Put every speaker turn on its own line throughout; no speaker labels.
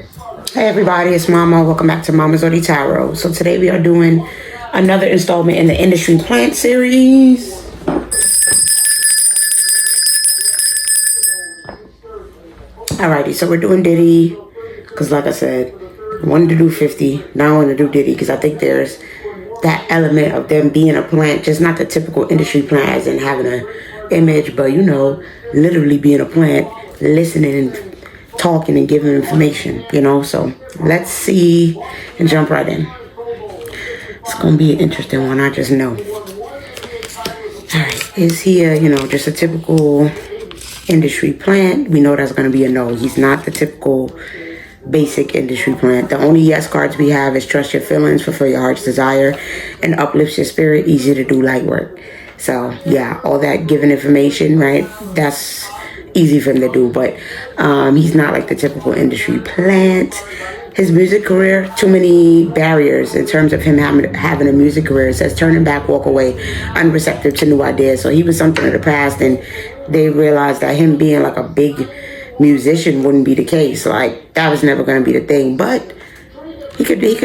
Hey everybody, it's Mama. Welcome back to Mama's Zodi Tarot. So today we are doing another installment in the Industry Plant series. Alrighty, so we're doing Diddy because like I said, I wanted to do 50. Now I want to do Diddy because I think there's that element of them being a plant, just not the typical industry plant as in having an image, but literally being a plant, listening and talking and giving information, so let's see and jump right in. It's gonna be an interesting one, I just know. All right, is he just a typical industry plant? We know that's gonna be a no. He's not the typical basic industry plant. The only yes cards we have is trust your feelings, fulfill your heart's desire, and uplifts your spirit, easy to do light work. So yeah, all that giving information, right? That's easy for him to do, but he's not like the typical industry plant. His music career, too many barriers in terms of him having a music career. It says turning back, walk away, unreceptive to new ideas. So he was something of the past, and they realized that him being like a big musician wouldn't be the case. Like that was never going to be the thing. But he could be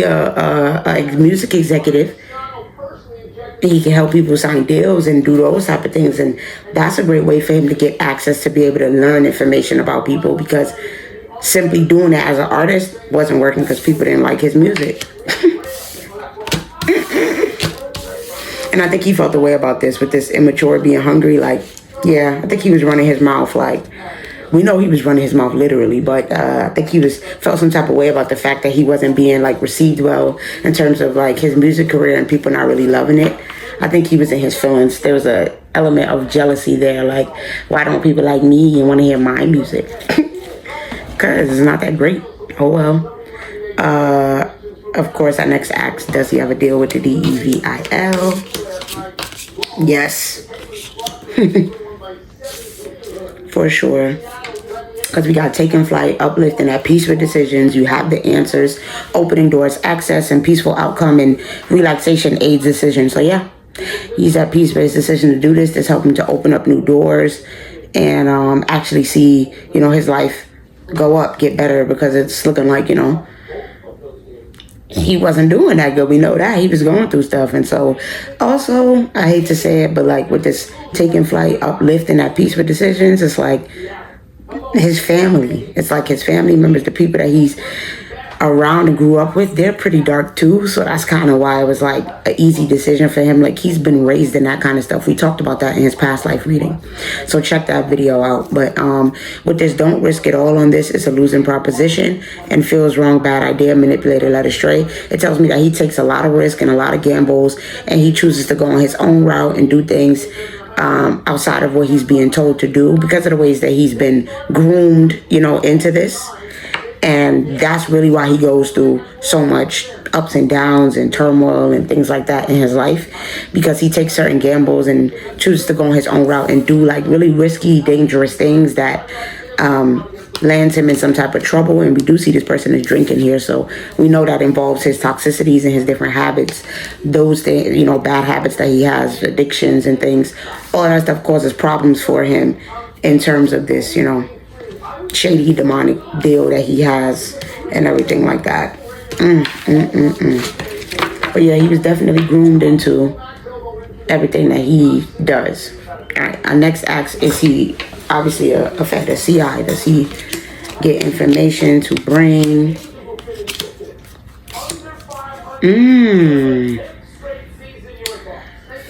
a music executive. He can help people sign deals and do those type of things, and that's a great way for him to get access to be able to learn information about people, because simply doing that as an artist wasn't working because people didn't like his music. And I think he felt the way about this with this immature being hungry. Like, yeah, I think he was running his mouth. Like, we know he was running his mouth literally, but I think he felt some type of way about the fact that he wasn't being like received well in terms of like his music career and people not really loving it. I think he was in his feelings. There was a element of jealousy there. Like, why don't people like me and want to hear my music? Because it's not that great. Oh well. Of course, our next act, does he have a deal with the DEVIL? Yes. For sure. Because we got taking flight, uplifting, at peace with decisions. You have the answers, opening doors, access, and peaceful outcome, and relaxation aids decisions. So yeah, he's at peace with his decision to do this. This helped him to open up new doors and actually see, his life go up, get better, because it's looking like, he wasn't doing that good. We know that. He was going through stuff. And so also, I hate to say it, but like with this taking flight, uplifting, at peace with decisions, it's like his family. It's like his family members, the people that he's around and grew up with, they're pretty dark too. So that's kind of why it was like an easy decision for him. Like he's been raised in that kind of stuff. We talked about that in his past life reading. So check that video out. But with this, don't risk it all on this. It's a losing proposition and feels wrong, bad idea, manipulated, led astray. It tells me that he takes a lot of risk and a lot of gambles, and he chooses to go on his own route and do things outside of what he's being told to do because of the ways that he's been groomed, into this. And that's really why he goes through so much ups and downs and turmoil and things like that in his life, because he takes certain gambles and chooses to go on his own route and do like really risky, dangerous things that lands him in some type of trouble. And we do see this person is drinking here, so we know that involves his toxicities and his different habits, those things, bad habits that he has, addictions and things. All that stuff causes problems for him in terms of this, shady demonic deal that he has and everything like that. But yeah, he was definitely groomed into everything that he does. All right, our next act, is he obviously a factor CI? Does he get information to bring?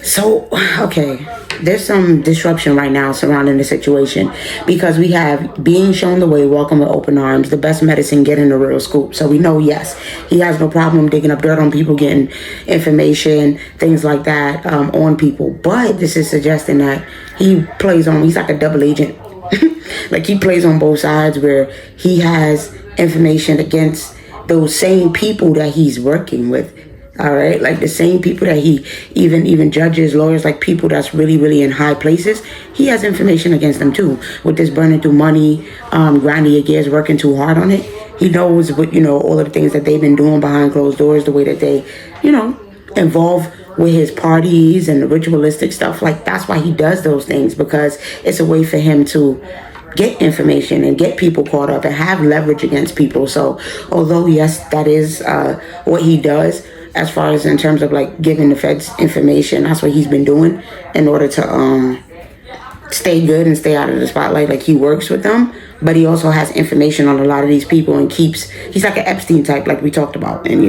So, okay, there's some disruption right now surrounding the situation, because we have being shown the way, welcome with open arms, the best medicine, getting the real scoop. So we know, yes, he has no problem digging up dirt on people, getting information, things like that on people. But this is suggesting that he's like a double agent. Like he plays on both sides, where he has information against those same people that he's working with. All right, like the same people that he even judges, lawyers, like people that's really, really in high places. He has information against them too. With this burning through money, grinding your gears, working too hard on it. He knows what, all of the things that they've been doing behind closed doors, the way that they, involve with his parties and the ritualistic stuff. Like that's why he does those things, because it's a way for him to get information and get people caught up and have leverage against people. So although yes, that is what he does as far as in terms of like giving the feds information, that's what he's been doing in order to stay good and stay out of the spotlight. Like, he works with them, but he also has information on a lot of these people and he's like an Epstein type, like we talked about. And,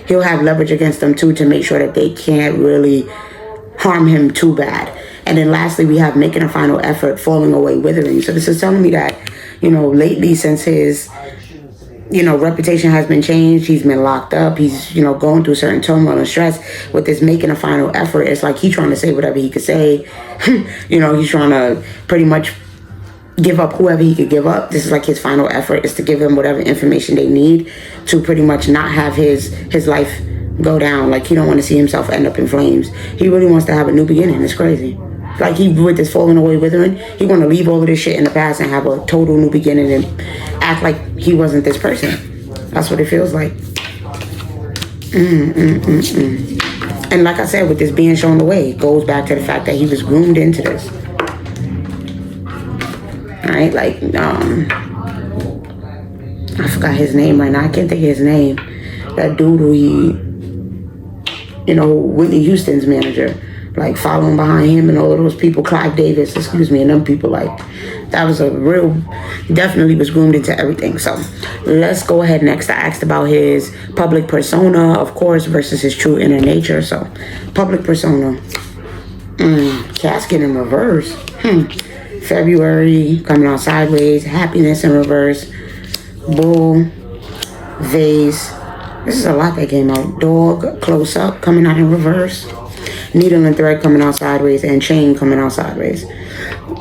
he'll have leverage against them too to make sure that they can't really harm him too bad. And then lastly, we have making a final effort, falling away, withering. So this is telling me that, lately since his, reputation has been changed, he's been locked up, he's, going through certain turmoil and stress. With this making a final effort, it's like he's trying to say whatever he could say. He's trying to pretty much give up whoever he could give up. This is like his final effort, is to give them whatever information they need to pretty much not have his life go down. Like, he don't want to see himself end up in flames. He really wants to have a new beginning. It's crazy. Like, he, with this falling away, withering, he want to leave all of this shit in the past and have a total new beginning and act like he wasn't this person. That's what it feels like. And like I said, with this being shown the way, it goes back to the fact that he was groomed into this. Alright, like, I forgot his name right now. I can't think of his name. That dude who Whitney Houston's manager, like, following behind him and all of those people, Clive Davis, and them people, like, that was definitely was groomed into everything. So let's go ahead next. I asked about his public persona, of course, versus his true inner nature. So public persona, casket in reverse. February coming out sideways, happiness in reverse, bull, vase. This is a lot that came out. Dog, close up, coming out in reverse. Needle and thread coming out sideways, and chain coming out sideways.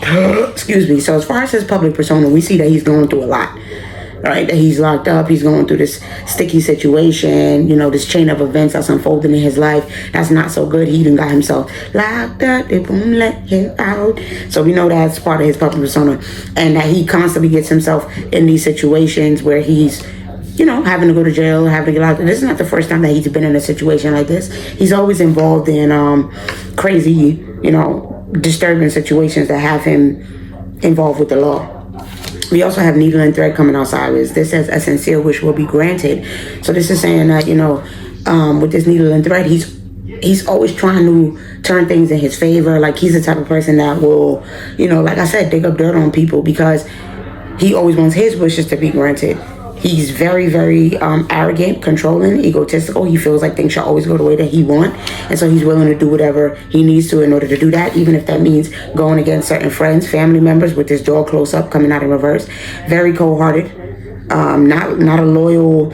Excuse me. So as far as his public persona, we see that he's going through a lot. Right? That he's locked up. He's going through this sticky situation. This chain of events that's unfolding in his life. That's not so good. He even got himself locked up. They won't let him out. So we know that's part of his public persona. And that he constantly gets himself in these situations where he's having to go to jail, having to get out. This is not the first time that he's been in a situation like this. He's always involved in crazy, disturbing situations that have him involved with the law. We also have needle and thread coming out sideways. This says a sincere wish will be granted. So this is saying that, with this needle and thread, he's always trying to turn things in his favor. Like, he's the type of person that will, like I said, dig up dirt on people because he always wants his wishes to be granted. He's very, very arrogant, controlling, egotistical. He feels like things should always go the way that he wants. And so he's willing to do whatever he needs to in order to do that, even if that means going against certain friends, family members, with this door close up, coming out in reverse. Very cold-hearted. Not a loyal,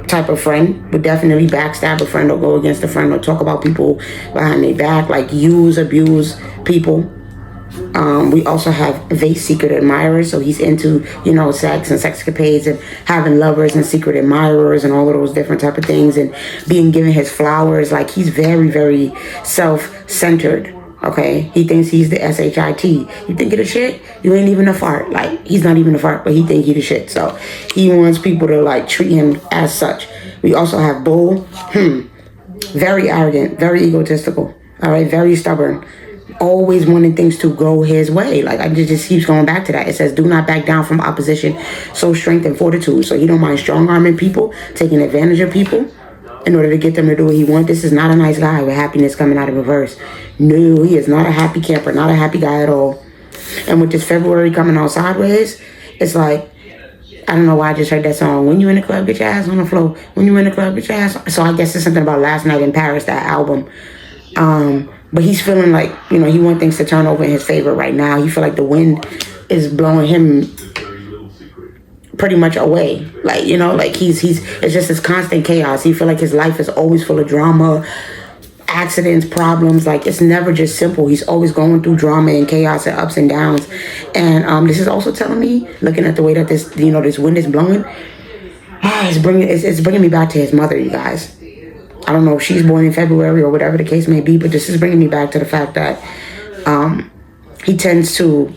type of friend. Would definitely backstab a friend or go against a friend or talk about people behind their back. Like, abuse people. We also have vase secret admirers, so he's into sex and sexcapades and having lovers and secret admirers and all of those different type of things, and being given his flowers. Like, he's very, very self-centered. Okay, he thinks he's the shit. You think he the shit? You ain't even a fart. Like, he's not even a fart, but he think he the shit. So he wants people to like treat him as such. We also have bull. Very arrogant, very egotistical. All right, very stubborn. Always wanting things to go his way. Like, I just keeps going back to that. It says, do not back down from opposition, show strength and fortitude. So he don't mind strong-arming people, taking advantage of people in order to get them to do what he wants. This is not a nice guy with happiness coming out in reverse. No, he is not a happy camper, not a happy guy at all. And with this February coming out sideways, it's like, I don't know why I just heard that song. When you in the club, get your ass on the floor. When you in the club, get your ass on. So I guess it's something about Last Night in Paris, that album. But he's feeling like, he wants things to turn over in his favor right now. He feel like the wind is blowing him pretty much away. Like, like it's just this constant chaos. He feel like his life is always full of drama, accidents, problems. Like, it's never just simple. He's always going through drama and chaos and ups and downs. And this is also telling me, looking at the way that this, this wind is blowing, it's bringing me back to his mother, you guys. I don't know if she's born in February or whatever the case may be, but this is bringing me back to the fact that he tends to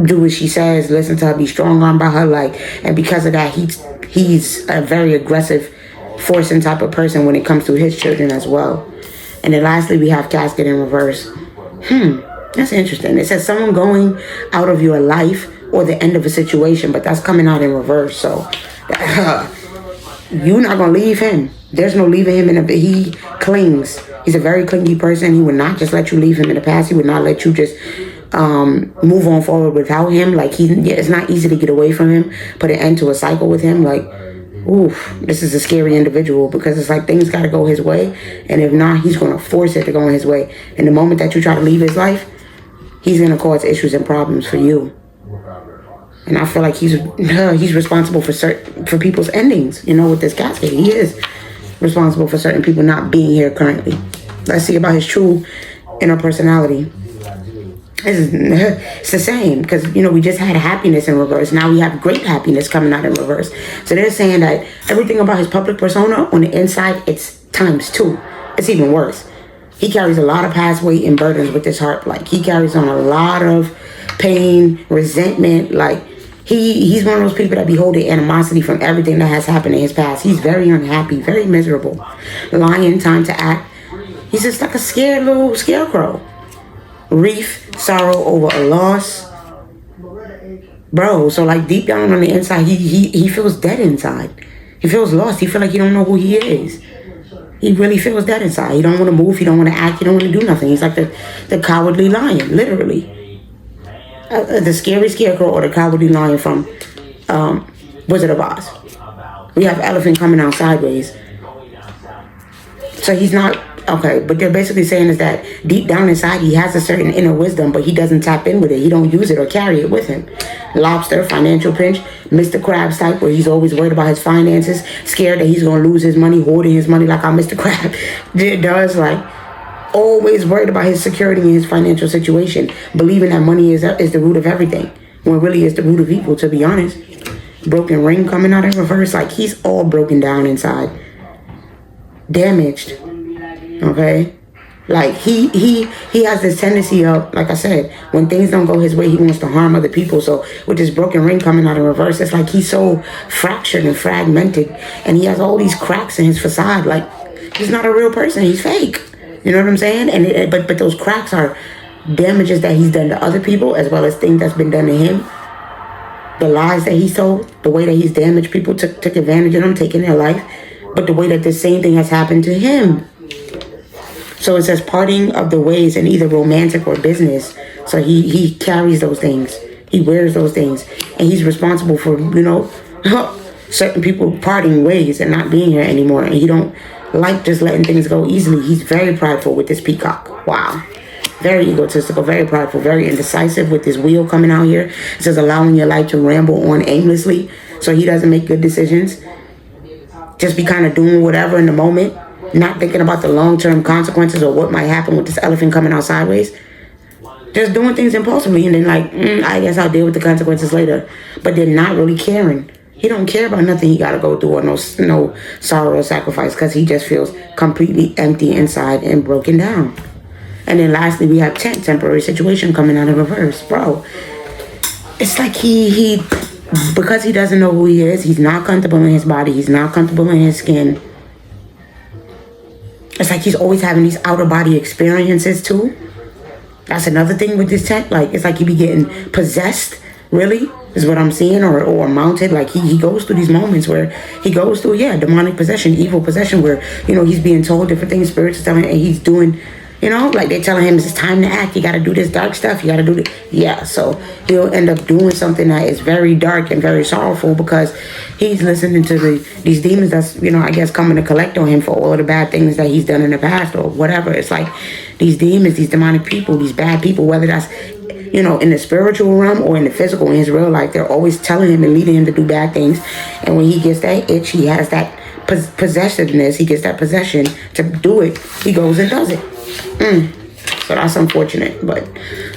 do what she says, listen to her, be strong-armed by her, like, and because of that, he's a very aggressive, forcing type of person when it comes to his children as well. And then lastly, we have casket in reverse. That's interesting. It says someone going out of your life or the end of a situation, but that's coming out in reverse. So you're not going to leave him. There's no leaving him in a... He clings. He's a very clingy person. He would not just let you leave him in the past. He would not let you just move on forward without him. Like, it's not easy to get away from him, put an end to a cycle with him. Like, oof, this is a scary individual, because it's like things got to go his way. And if not, he's going to force it to go in his way. And the moment that you try to leave his life, he's going to cause issues and problems for you. And I feel like he's responsible for people's endings. You know, with this casket, he is responsible for certain people not being here currently. Let's see about his true inner personality. It's the same, because, you know, we just had happiness in reverse. Now we have great happiness coming out in reverse. So they're saying that everything about his public persona on the inside, it's times 2. It's even worse. He carries a lot of past weight and burdens with this heart. Like, he carries on a lot of pain, resentment. Like, he's one of those people that be holding animosity from everything that has happened in his past. He's very unhappy, very miserable. Lying, time to act. He's just like a scared little scarecrow. Grief, sorrow over a loss. Bro, so like deep down on the inside, he feels dead inside. He feels lost. He feels like he don't know who he is. He really feels dead inside. He don't want to move. He don't want to act. He don't want to do nothing. He's like the cowardly lion, literally. The scary scarecrow or the cowardly lion from Wizard of Oz. We have elephant coming out sideways. So he's not... Okay, but they're basically saying is that deep down inside, he has a certain inner wisdom, but he doesn't tap in with it. He don't use it or carry it with him. Lobster, financial pinch, Mr. Krabs type, where he's always worried about his finances, scared that he's going to lose his money, hoarding his money like how Mr. Krabs does, like, always worried about his security and his financial situation, believing that money is the root of everything, when really it's the root of evil, to be honest. Broken ring coming out in reverse, like, he's all broken down inside. Damaged. Okay, like he has this tendency of, like I said, when things don't go his way, he wants to harm other people. So with this broken ring coming out in reverse, it's like he's so fractured and fragmented, and he has all these cracks in his facade. Like, he's not a real person; he's fake. You know what I'm saying? And but those cracks are damages that he's done to other people, as well as things that's been done to him. The lies that he's told, the way that he's damaged people, took advantage of them, taking their life, but the way that the same thing has happened to him. So it says parting of the ways in either romantic or business. So he carries those things. He wears those things. And he's responsible for, you know, certain people parting ways and not being here anymore. And he don't like just letting things go easily. He's very prideful with this peacock. Wow. Very egotistical, very prideful, very indecisive with this wheel coming out here. It says allowing your life to ramble on aimlessly. So he doesn't make good decisions. Just be kind of doing whatever in the moment. Not thinking about the long-term consequences or what might happen with this elephant coming out sideways. Just doing things impulsively and then like, I guess I'll deal with the consequences later. But they're not really caring. He don't care about nothing he got to go through or no sorrow or sacrifice, because he just feels completely empty inside and broken down. And then lastly, we have temporary situation coming out of reverse. Bro, it's like he because he doesn't know who he is, he's not comfortable in his body. He's not comfortable in his skin. It's like he's always having these outer body experiences too. That's another thing with this tech. Like, it's like he be getting possessed, really, is what I'm seeing, or mounted. Like, he goes through these moments where he goes through, demonic possession, evil possession, where, you know, he's being told different things, spirits are telling him, and he's doing, you know, like they're telling him it's time to act. You got to do this dark stuff. You got to do this. Yeah, so he'll end up doing something that is very dark and very sorrowful, because he's listening to these demons that's, you know, I guess coming to collect on him for all the bad things that he's done in the past or whatever. It's like these demons, these demonic people, these bad people, whether that's, you know, in the spiritual realm or in the physical, in his real life, they're always telling him and leading him to do bad things. And when he gets that itch, he has that possessiveness, he gets that possession to do it, he goes and does it. So that's unfortunate, but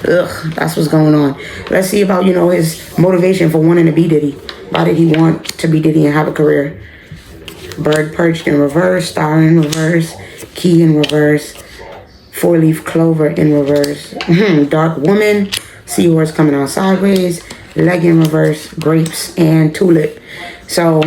that's what's going on. Let's see about, you know, his motivation for wanting to be Diddy. Why did he want to be Diddy and have a career? Bird perched in reverse, star in reverse, key in reverse, four-leaf clover in reverse, dark woman, seahorse coming out sideways, leg in reverse, grapes, and tulip. So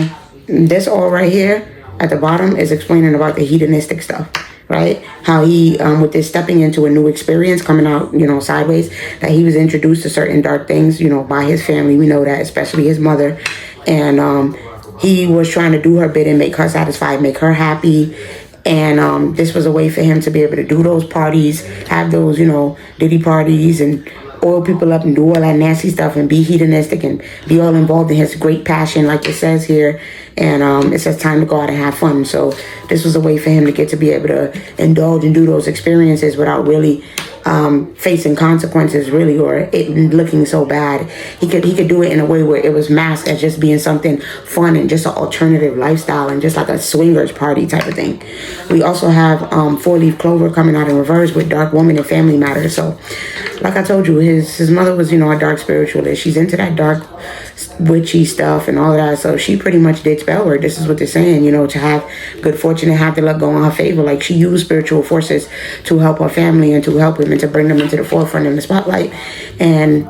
this all right here at the bottom is explaining about the hedonistic stuff. right? How he, with this stepping into a new experience, coming out, sideways, that he was introduced to certain dark things, by his family. We know that, especially his mother. And he was trying to do her bit and make her satisfied, make her happy. And this was a way for him to be able to do those parties, have those, Diddy parties, and oil people up and do all that nasty stuff and be hedonistic and be all involved in his great passion, like it says here. And it says time to go out and have fun. So this was a way for him to get to be able to indulge and do those experiences without really facing consequences, really, or it looking so bad. He could do it in a way where it was masked as just being something fun and just an alternative lifestyle and just like a swingers party type of thing. We also have 4-leaf clover coming out in reverse with dark woman and family matters. So like I told you, his mother was, a dark spiritualist. She's into that dark witchy stuff and all of that. So she pretty much did spell work. This is what they're saying, to have good fortune and have the luck go in her favor. Like, she used spiritual forces to help her family and to help him and to bring them into the forefront in the spotlight. And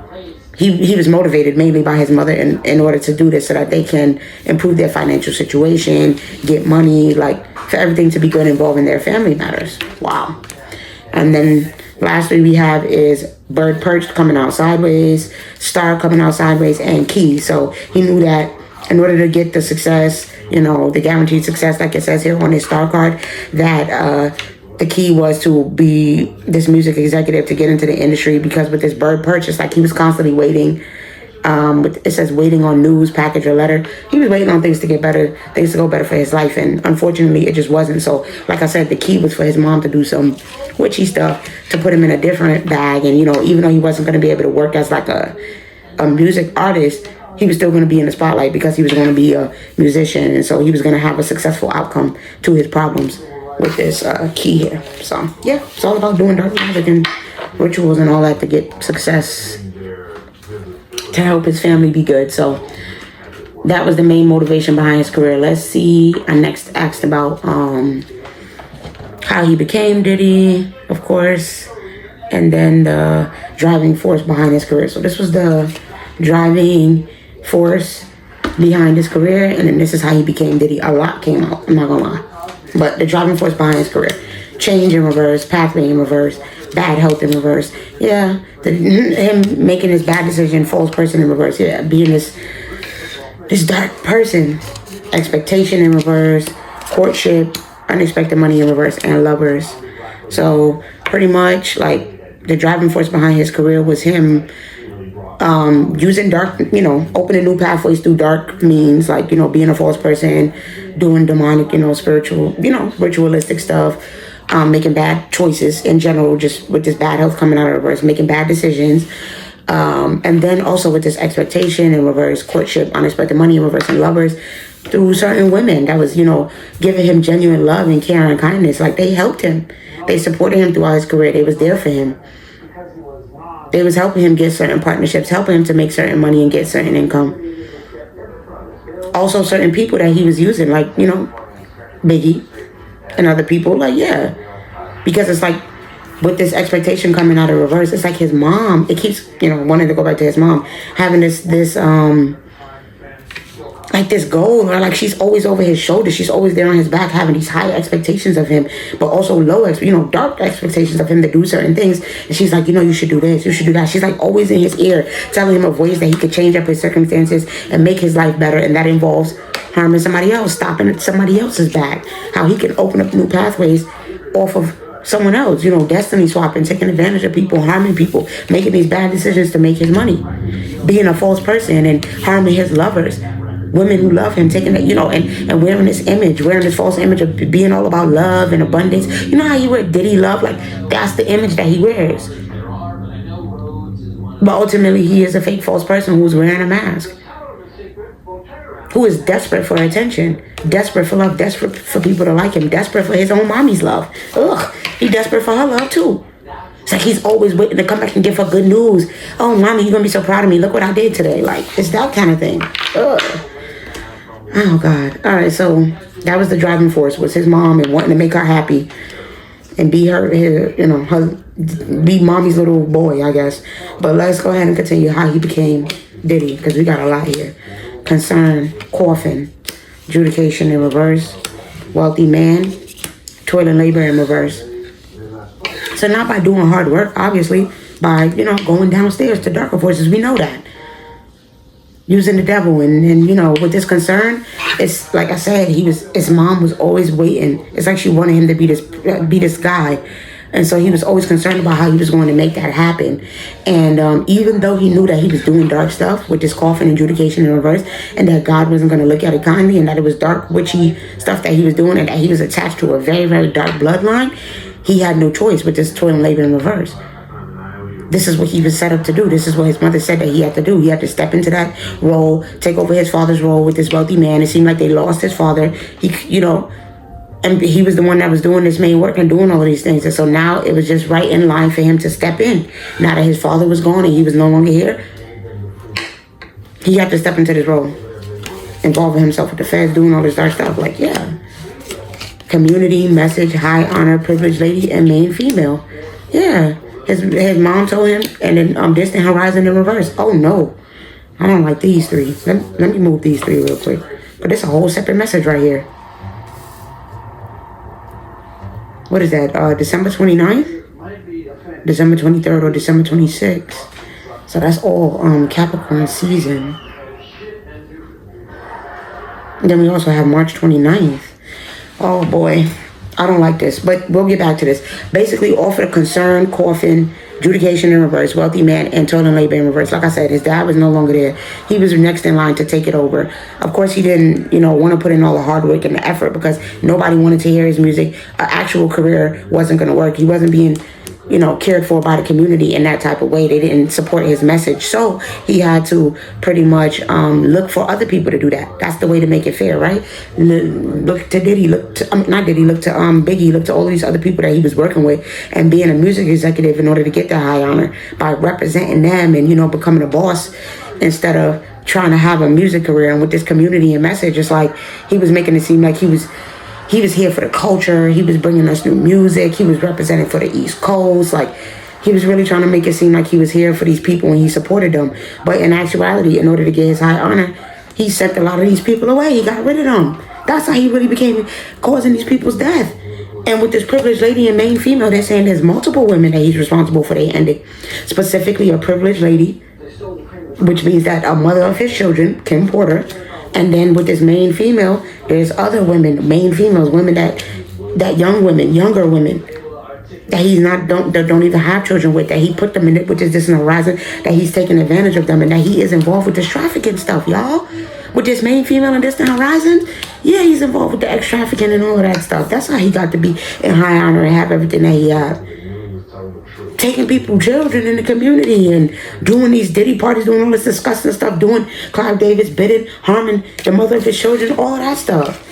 he was motivated mainly by his mother in order to do this so that they can improve their financial situation, get money, like for everything to be good involving their family matters. Wow. And then lastly we have is bird perched coming out sideways, star coming out sideways, and key. So he knew that in order to get the success, the guaranteed success, like it says here on his star card, that the key was to be this music executive to get into the industry, because with this bird perch, it's like he was constantly waiting. It says waiting on news, package, or letter. He was waiting on things to get better, things to go better for his life, and unfortunately it just wasn't. So like I said, the key was for his mom to do some witchy stuff to put him in a different bag. And even though he wasn't going to be able to work as like a music artist, he was still going to be in the spotlight because he was going to be a musician, and so he was going to have a successful outcome to his problems with this key here. So yeah, it's all about doing dark magic and rituals and all that to get success, to help his family be good. So that was the main motivation behind his career. Let's see. I next asked about how he became Diddy, of course, and then the driving force behind his career. So this was the driving force behind his career, and then this is how he became Diddy. A lot came out, I'm not gonna lie. But the driving force behind his career: change in reverse, pathway in reverse, bad health in reverse. Yeah, him making his bad decision, false person in reverse. Yeah, being this dark person. Expectation in reverse, courtship, unexpected money in reverse, and lovers. So pretty much like the driving force behind his career was him using dark, opening new pathways through dark means, like, being a false person, doing demonic, spiritual, ritualistic stuff, making bad choices in general, just with this bad health coming out of reverse, making bad decisions. And then also with this expectation in reverse, courtship, unexpected money in reverse, and lovers through certain women that was, giving him genuine love and care and kindness. Like, they helped him. They supported him throughout his career. They was there for him. They was helping him get certain partnerships, helping him to make certain money and get certain income. Also certain people that he was using, like, Biggie and other people, like, yeah. Because it's like, with this expectation coming out of reverse, it's like his mom, it keeps, wanting to go back to his mom, having this goal, or like she's always over his shoulder, she's always there on his back, having these high expectations of him, but also low, dark expectations of him to do certain things. And she's like, you should do this, you should do that. She's like always in his ear, telling him of ways that he could change up his circumstances and make his life better. And that involves harming somebody else, stopping at somebody else's back, how he can open up new pathways off of someone else, destiny swapping, taking advantage of people, harming people, making these bad decisions to make his money, being a false person and harming his lovers, women who love him, taking that, and wearing this image, wearing this false image of being all about love and abundance. You know how you wear Diddy love? Like, that's the image that he wears. But ultimately, he is a fake false person who's wearing a mask, who is desperate for attention, desperate for love, desperate for people to like him, desperate for his own mommy's love. Ugh, he's desperate for her love too. It's like he's always waiting to come back and give her good news. Oh, mommy, you're going to be so proud of me. Look what I did today. Like, it's that kind of thing. Ugh. Oh, God. All right, so that was the driving force, was his mom and wanting to make her happy and be her be mommy's little boy, I guess. But let's go ahead and continue how he became Diddy, because we got a lot here. Concern, coffin, adjudication in reverse, wealthy man, toil and labor in reverse. So not by doing hard work, obviously, by, going downstairs to darker forces. We know that. Using the devil and with this concern, it's like I said, his mom was always waiting. It's like she wanted him to be this guy. And so he was always concerned about how he was going to make that happen. And even though he knew that he was doing dark stuff with this coffin adjudication in reverse, and that God wasn't going to look at it kindly, and that it was dark, witchy stuff that he was doing, and that he was attached to a very, very dark bloodline, he had no choice with this toil and labor in reverse. This is what he was set up to do. This is what his mother said that he had to do. He had to step into that role, take over his father's role with this wealthy man. It seemed like they lost his father. And he was the one that was doing this main work and doing all of these things. And so now it was just right in line for him to step in. Now that his father was gone and he was no longer here, he had to step into this role, involving himself with the feds, doing all this dark stuff. Like, yeah. Community, message, high honor, privileged lady, and main female. Yeah. His mom told him, and then distant horizon in reverse. Oh no, I don't like these three. Let me move these three real quick. But it's a whole separate message right here. What is that? December 29th? December 23rd or December 26th. So that's all Capricorn season. And then we also have March 29th. Oh boy. I don't like this, but we'll get back to this. Basically, offer a concern, coffin, adjudication in reverse, wealthy man, and toil and labor in reverse. Like I said, his dad was no longer there. He was next in line to take it over. Of course, he didn't, want to put in all the hard work and the effort because nobody wanted to hear his music. An actual career wasn't going to work. He wasn't being, cared for by the community in that type of way. They didn't support his message. So he had to pretty much look for other people to do that. That's the way to make it fair, right? Look to Diddy, look to Biggie, look to all these other people that he was working with and being a music executive in order to get that high honor by representing them and, becoming a boss instead of trying to have a music career. And with this community and message, it's like he was making it seem like he was here for the culture. He was bringing us new music. He was representing for the East Coast. Like, he was really trying to make it seem like he was here for these people and he supported them. But in actuality, in order to get his high honor, he sent a lot of these people away. He got rid of them. That's how he really became causing these people's death. And with this privileged lady and main female, they're saying there's multiple women that he's responsible for their ending. Specifically, a privileged lady, which means that a mother of his children, Kim Porter. And then with this main female, there's other women, main females, women that younger women, that he's don't even have children with, that he put them in it, which is this horizon, that he's taking advantage of them, and that he is involved with this trafficking stuff, y'all. With this main female in distant horizon, yeah, he's involved with the ex-trafficking and all of that stuff. That's how he got to be in high honor and have everything that he had. Taking people's children in the community and doing these Diddy parties, doing all this disgusting stuff, doing Clive Davis bidding, harming the mother of his children, all of that stuff.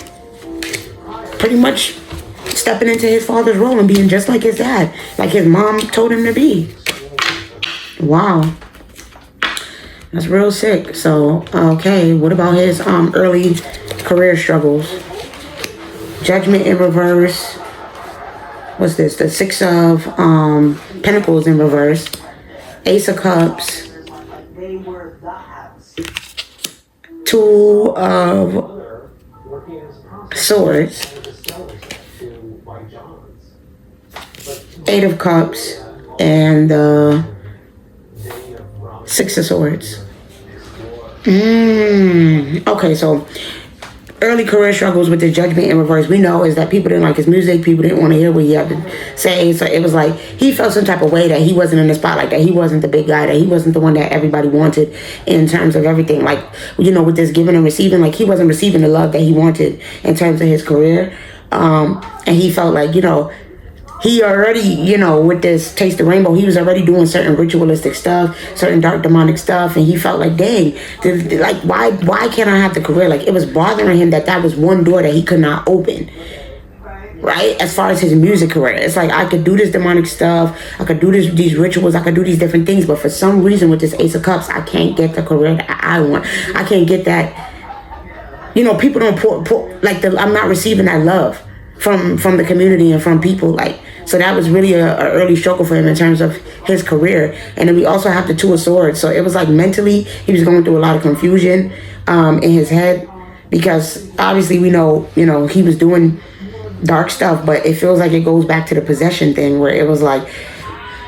Pretty much stepping into his father's role and being just like his dad, like his mom told him to be. Wow. That's real sick. So, okay, what about his early career struggles? Judgment in reverse. What's this? The Six of Pentacles in reverse. Ace of Cups. Two of Swords. Eight of Cups. And Six of Swords. Okay, so early career struggles with the Judgment in reverse, we know, is that people didn't like his music. People didn't want to hear what he had to say. So it was like he felt some type of way that he wasn't in the spotlight, that he wasn't the big guy, that he wasn't the one that everybody wanted in terms of everything. Like, with this giving and receiving, like he wasn't receiving the love that he wanted in terms of his career. And he felt like, he already, with this Taste the Rainbow, he was already doing certain ritualistic stuff, certain dark demonic stuff, and he felt like, dang, like, why can't I have the career? Like, it was bothering him that was one door that he could not open, right? As far as his music career, it's like, I could do this demonic stuff, I could do these rituals, I could do these different things, but for some reason with this Ace of Cups, I can't get the career that I want. I can't get that, people don't I'm not receiving that love from the community and from people, like. So that was really a early struggle for him in terms of his career. And then we also have the Two of Swords. So it was like mentally, he was going through a lot of confusion in his head, because obviously we know, he was doing dark stuff, but it feels like it goes back to the possession thing where it was like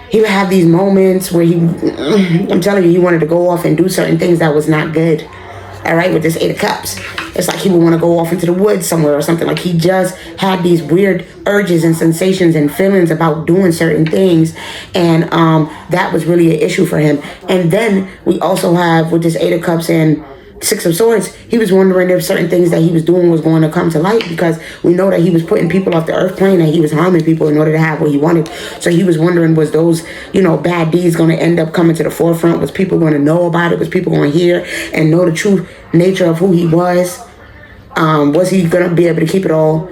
he would have these moments where I'm telling you, he wanted to go off and do certain things that was not good. All right, with this Eight of Cups. It's like he would want to go off into the woods somewhere or something. Like he just had these weird urges and sensations and feelings about doing certain things. And that was really an issue for him. And then we also have with this Eight of Cups and Six of Swords, he was wondering if certain things that he was doing was going to come to light, because we know that he was putting people off the earth plane and he was harming people in order to have what he wanted. So he was wondering, was those, bad deeds going to end up coming to the forefront? Was people going to know about it? Was people going to hear and know the true nature of who he was? Was he going to be able to keep it all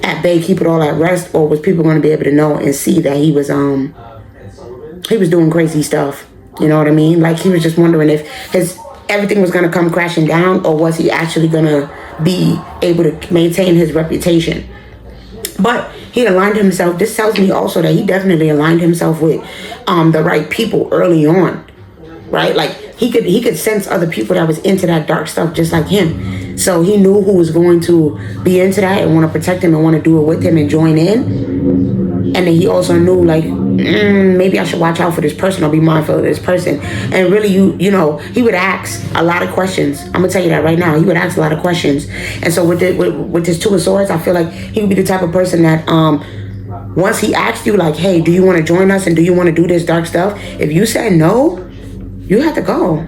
at bay, keep it all at rest? Or was people going to be able to know and see that he was doing crazy stuff? You know what I mean? Like he was just wondering if everything was going to come crashing down, or was he actually going to be able to maintain his reputation? But he aligned himself. This tells me also that he definitely aligned himself with the right people early on, right? Like he could sense other people that was into that dark stuff just like him. So he knew who was going to be into that and want to protect him and want to do it with him and join in. And then he also knew, like, maybe I should watch out for this person or be mindful of this person. And really, he would ask a lot of questions. I'm going to tell you that right now. He would ask a lot of questions. And so with this Two of Swords, I feel like he would be the type of person that once he asked you, like, hey, do you want to join us and do you want to do this dark stuff? If you said no, you have to go.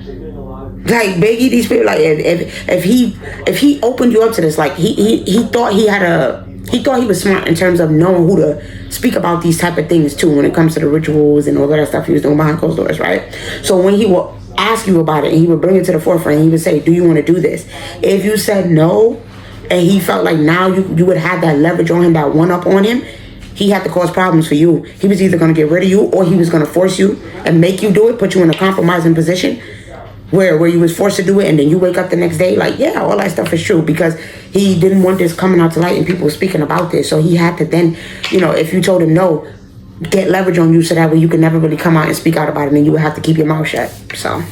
Like Biggie, these people, like if he opened you up to this, like he thought he was smart in terms of knowing who to speak about these type of things too when it comes to the rituals and all that stuff he was doing behind closed doors, right? So when he will ask you about it and he would bring it to the forefront and he would say, do you want to do this? If you said no and he felt like now you would have that leverage on him, that one up on him, he had to cause problems for you. He was either going to get rid of you or he was going to force you and make you do it, put you in a compromising position where you was forced to do it, and then you wake up the next day like, yeah, all that stuff is true, because he didn't want this coming out to light and people speaking about this. So he had to then, if you told him no, get leverage on you so that way you could never really come out and speak out about it, and you would have to keep your mouth shut. So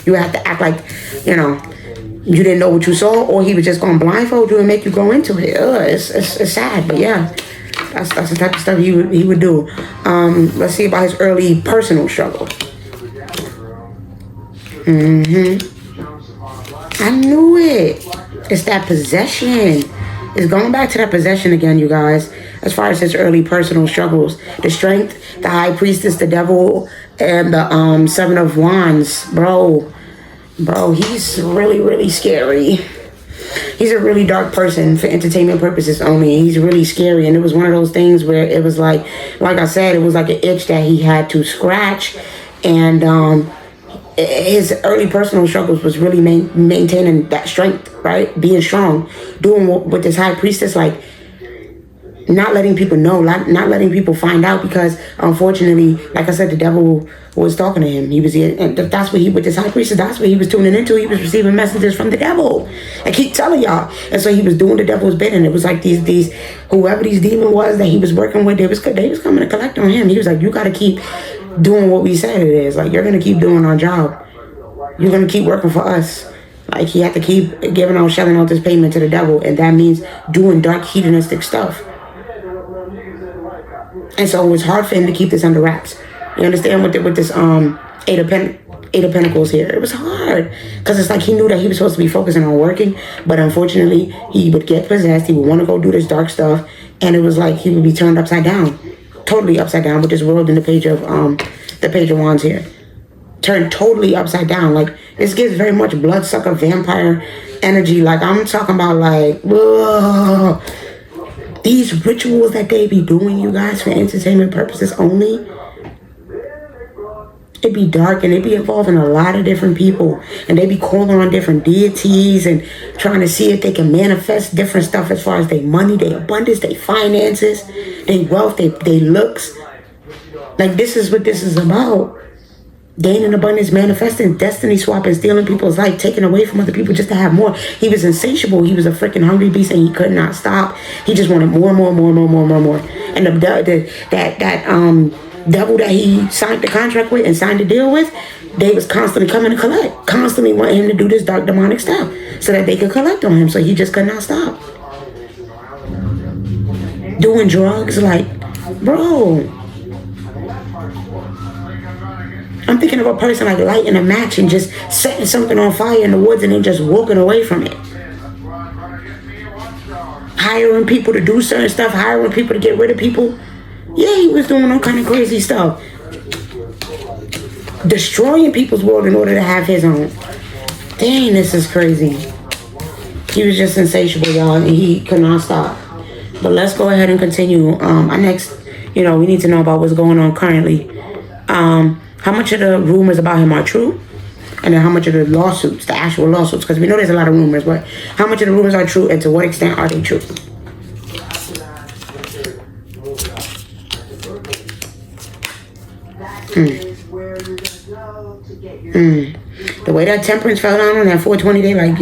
you would have to act like, you didn't know what you saw, or he was just going to blindfold you and make you go into it. It's sad, but yeah, that's the type of stuff he would do. Let's see about his early personal struggle. I knew it. It's that possession. It's going back to that possession again, you guys. As far as his early personal struggles, the Strength, the High Priestess, the Devil, and the Seven of Wands, bro, he's really, really scary. He's a really dark person for entertainment purposes only. He's really scary, and it was one of those things where it was like I said, it was like an itch that he had to scratch, and his early personal struggles was really maintaining that strength, right? Being strong, doing with this High Priestess, like not letting people know, not letting people find out, because unfortunately, like I said, the devil was talking to him. He was here, and that's what with this High Priestess, that's what he was tuning into. He was receiving messages from the devil. I keep telling y'all. And so he was doing the devil's bidding. It was like these whoever these demon was that he was working with, they was coming to collect on him. He was like, you got to keep doing what we said it is. Like, you're going to keep doing our job. You're going to keep working for us. Like, he had to keep shelling out this payment to the devil. And that means doing dark, hedonistic stuff. And so it was hard for him to keep this under wraps. You understand, with this Eight of Pentacles here. It was hard. Because it's like he knew that he was supposed to be focusing on working. But unfortunately, he would get possessed. He would want to go do this dark stuff. And it was like he would be turned upside down. Totally upside down with this world in the Page of Wands here. Turned totally upside down. Like, this gives very much bloodsucker vampire energy. Like, I'm talking about, like, ugh. These rituals that they be doing, you guys, for entertainment purposes only, it be dark, and it be involving a lot of different people, and they be calling on different deities and trying to see if they can manifest different stuff as far as their money, their abundance, their finances, their wealth, their looks. Like, this is what this is about. Gaining abundance, manifesting, destiny swapping, stealing people's life, taking away from other people just to have more. He was insatiable. He was a freaking hungry beast, and he could not stop. He just wanted more and more and more and more and more and more and more. And that devil that he signed the contract with and signed the deal with, they was constantly coming to collect, constantly wanting him to do this dark demonic stuff so that they could collect on him. So he just could not stop. doing drugs. Like, bro, I'm thinking of a person like lighting a match and just setting something on fire in the woods and then just walking away from it. Hiring people to do certain stuff, hiring people to get rid of people. Yeah, he was doing all kind of crazy stuff. Destroying people's world in order to have his own. Dang, this is crazy. He was just insatiable, y'all, and he could not stop. But let's go ahead and continue. Our next, we need to know about what's going on currently. How much of the rumors about him are true? And then how much of the lawsuits, the actual lawsuits, because we know there's a lot of rumors, but how much of the rumors are true and to what extent are they true? The way that temperance fell down on that 420 day, like,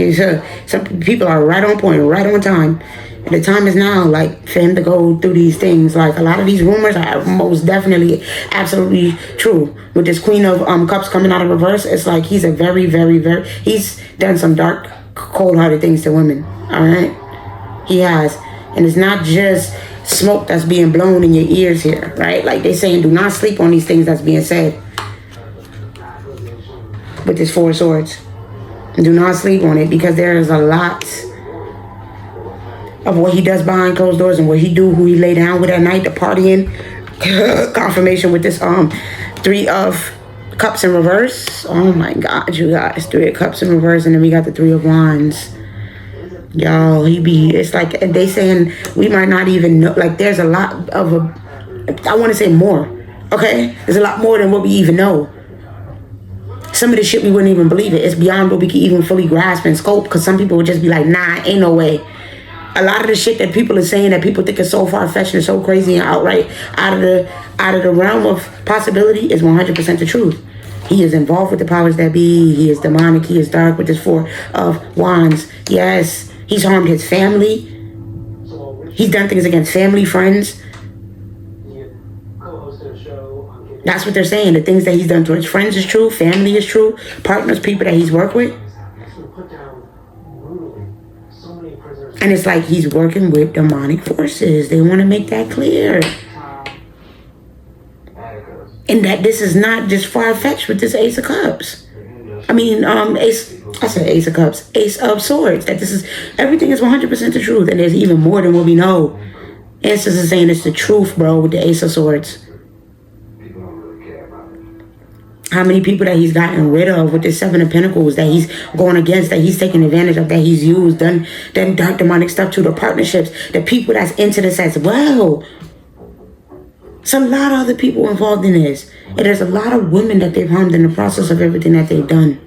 some people are right on point, right on time. And the time is now, like, for him to go through these things. Like, a lot of these rumors are most definitely absolutely true. With this Queen of Cups coming out of reverse, it's like he's a very, very, very, he's done some dark, cold-hearted things to women, all right? He has. And it's not just smoke that's being blown in your ears here, right? Like, they saying do not sleep on these things that's being said. With this Four of Swords. Do not sleep on it, because there is a lot of what he does behind closed doors and what he do, who he lay down with at night, the partying. Confirmation with this Three of Cups in reverse. Oh my God, you guys. Three of Cups in reverse, and then we got the Three of Wands. Y'all, it's like they saying we might not even know. Like, there's a lot of I want to say more. Okay? There's a lot more than what we even know. Some of the shit we wouldn't even believe it. It's beyond what we can even fully grasp and scope, because some people would just be like, nah, ain't no way. A lot of the shit that people are saying that people think is so far-fetched and so crazy and outright out of the realm of possibility is 100% the truth. He is involved with the powers that be. He is demonic. He is dark with this Four of Wands. Yes, he's harmed his family. He's done things against family, friends. That's what they're saying. The things that he's done to his friends is true. Family is true. Partners, people that he's worked with. And it's like he's working with demonic forces. They want to make that clear. And that this is not just far-fetched with this Ace of Cups. I mean, Ace of Cups. Ace of Swords. That this is, everything is 100% the truth. And there's even more than what we know. Answers is saying it's the truth, bro, with the Ace of Swords. How many people that he's gotten rid of with the Seven of Pentacles, that he's going against, that he's taking advantage of, that he's used, done dark demonic stuff to, the partnerships, the people that's into this as well. It's a lot of other people involved in this. And there's a lot of women that they've harmed in the process of everything that they've done.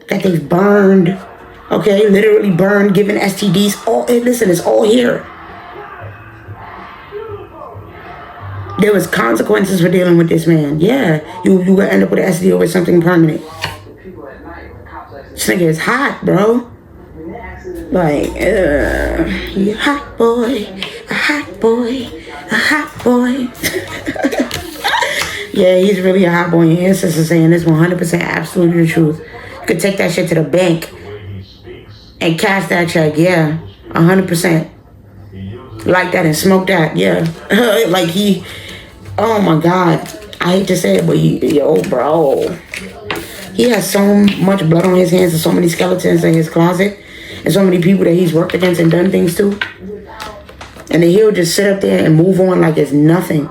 That they've burned. Okay, literally burned, given STDs. Listen, it's all here. There was consequences for dealing with this man. Yeah, you gonna end up with an STD or with something permanent. This nigga is hot, bro. Like, you hot boy, a hot boy, a hot boy. Yeah, he's really a hot boy. Your ancestors saying this 100% absolutely the truth. You could take that shit to the bank and cash that check. Yeah, 100%. Like that and smoke that. Yeah, like he. Oh my God, I hate to say it, but bro, he has so much blood on his hands and so many skeletons in his closet and so many people that he's worked against and done things to, and then he'll just sit up there and move on like it's nothing.